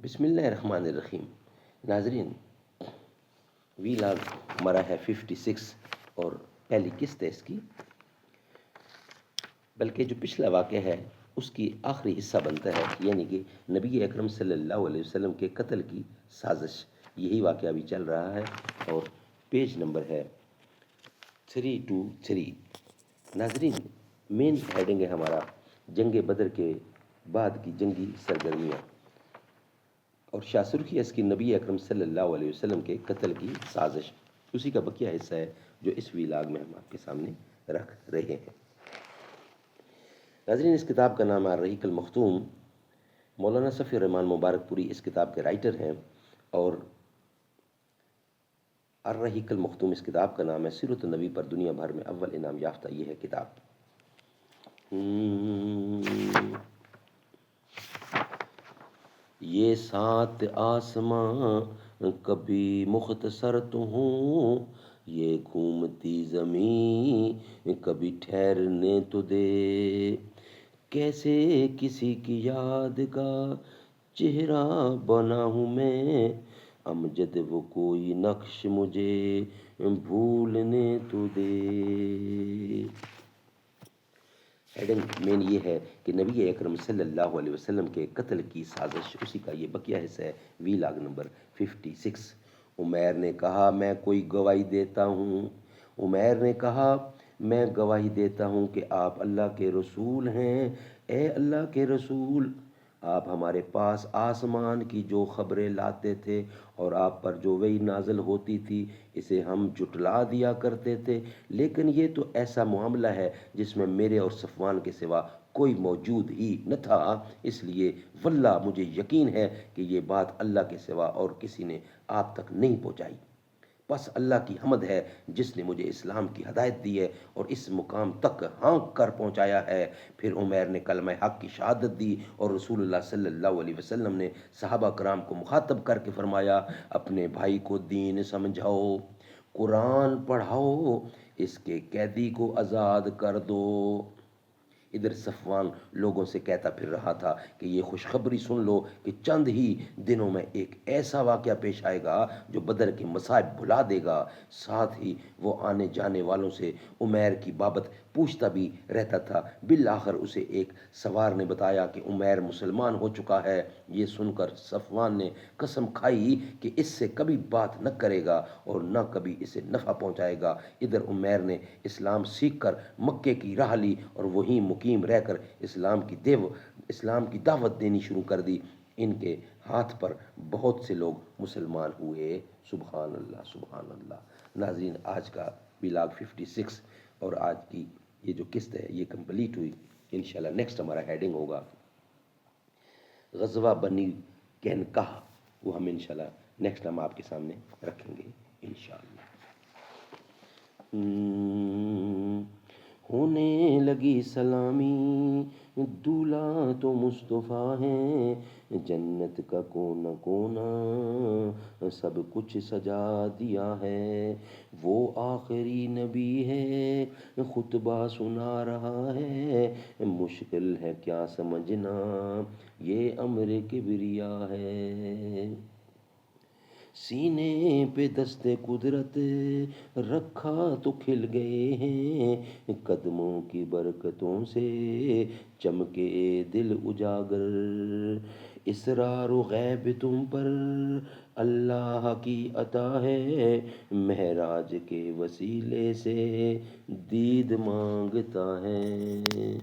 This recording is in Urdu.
بسم اللہ الرحمن الرحیم۔ ناظرین، ویلاگ ہمارا ہے 56 اور پہلی قسط ہے اس کی، بلکہ جو پچھلا واقعہ ہے اس کی آخری حصہ بنتا ہے، یعنی کہ نبی اکرم صلی اللہ علیہ وسلم کے قتل کی سازش۔ یہی واقعہ بھی چل رہا ہے اور پیج نمبر ہے 323۔ ناظرین، مین ہیڈنگ ہے ہمارا جنگ بدر کے بعد کی جنگی سرگرمیاں، اور شاہ سرخی اس کی نبی اکرم صلی اللہ علیہ وسلم کے قتل کی سازش، اسی کا بقیہ حصہ ہے جو اس ویلاگ میں ہم آپ کے سامنے رکھ رہے ہیں۔ ناظرین، اس کتاب کا نام الرحیق المختوم، مولانا صفی الرحمن مبارک پوری اس کتاب کے رائٹر ہیں، اور الرحیق المختوم اس کتاب کا نام ہے۔ سیرت النبی پر دنیا بھر میں اول انعام یافتہ یہ ہے کتاب۔ یہ 7 آسماں کبھی مختصر تو ہوں، یہ گھومتی زمین کبھی ٹھہرنے تو دے، کیسے کسی کی یاد کا چہرہ بنا ہوں میں، امجد وہ کوئی نقش مجھے بھولنے تو دے۔ ہیڈنگ مین یہ ہے کہ نبی اکرم صلی اللہ علیہ وسلم کے قتل کی سازش، اسی کا یہ بقیہ حصہ ہے، ویلاگ نمبر 56۔ عمیر نے کہا میں کوئی گواہی دیتا ہوں، عمیر نے کہا میں گواہی دیتا ہوں کہ آپ اللہ کے رسول ہیں۔ اے اللہ کے رسول، آپ ہمارے پاس آسمان کی جو خبریں لاتے تھے اور آپ پر جو وحی نازل ہوتی تھی اسے ہم جھٹلا دیا کرتے تھے، لیکن یہ تو ایسا معاملہ ہے جس میں میرے اور صفوان کے سوا کوئی موجود ہی نہ تھا، اس لیے واللہ مجھے یقین ہے کہ یہ بات اللہ کے سوا اور کسی نے آپ تک نہیں پہنچائی۔ بس اللہ کی حمد ہے جس نے مجھے اسلام کی ہدایت دی ہے اور اس مقام تک ہانک کر پہنچایا ہے۔ پھر عمیر نے کلمہ حق کی شہادت دی اور رسول اللہ صلی اللہ علیہ وسلم نے صحابہ کرام کو مخاطب کر کے فرمایا، اپنے بھائی کو دین سمجھاؤ، قرآن پڑھاؤ، اس کے قیدی کو آزاد کر دو۔ ادھر صفوان لوگوں سے کہتا پھر رہا تھا کہ یہ خوشخبری سن لو کہ چند ہی دنوں میں ایک ایسا واقعہ پیش آئے گا جو بدر کے مصائب بھلا دے گا۔ ساتھ ہی وہ آنے جانے والوں سے عمیر کی بابت پوچھتا بھی رہتا تھا۔ بالآخر اسے ایک سوار نے بتایا کہ عمیر مسلمان ہو چکا ہے۔ یہ سن کر صفوان نے قسم کھائی کہ اس سے کبھی بات نہ کرے گا اور نہ کبھی اسے نفع پہنچائے گا۔ ادھر عمیر نے اسلام سیکھ کر مکے کی راہ لی اور وہیں مقیم رہ کر اسلام کی دعوت دینی شروع کر دی۔ ان کے ہاتھ پر بہت سے لوگ مسلمان ہوئے۔ سبحان اللہ، سبحان اللہ۔ ناظرین، آج کا ویلاگ 56 اور آج کی یہ جو قسط ہے یہ کمپلیٹ ہوئی۔ انشاءاللہ نیکسٹ ہمارا ہیڈنگ ہوگا غزوہ بنی قینقاع، وہ ہم انشاءاللہ نیکسٹ ہم آپ کے سامنے رکھیں گے انشاءاللہ۔ ہونے لگی سلامی دولہا تو مصطفیٰ ہے، جنت کا کونا کونا سب کچھ سجا دیا ہے، وہ آخری نبی ہے خطبہ سنا رہا ہے، مشکل ہے کیا سمجھنا یہ امر کبریا ہے، سینے پہ دست قدرت رکھا تو کھل گئے ہیں، قدموں کی برکتوں سے چمکے دل اجاگر، اسرار و غیب تم پر اللہ کی عطا ہے، معراج کے وسیلے سے دید مانگتا ہے۔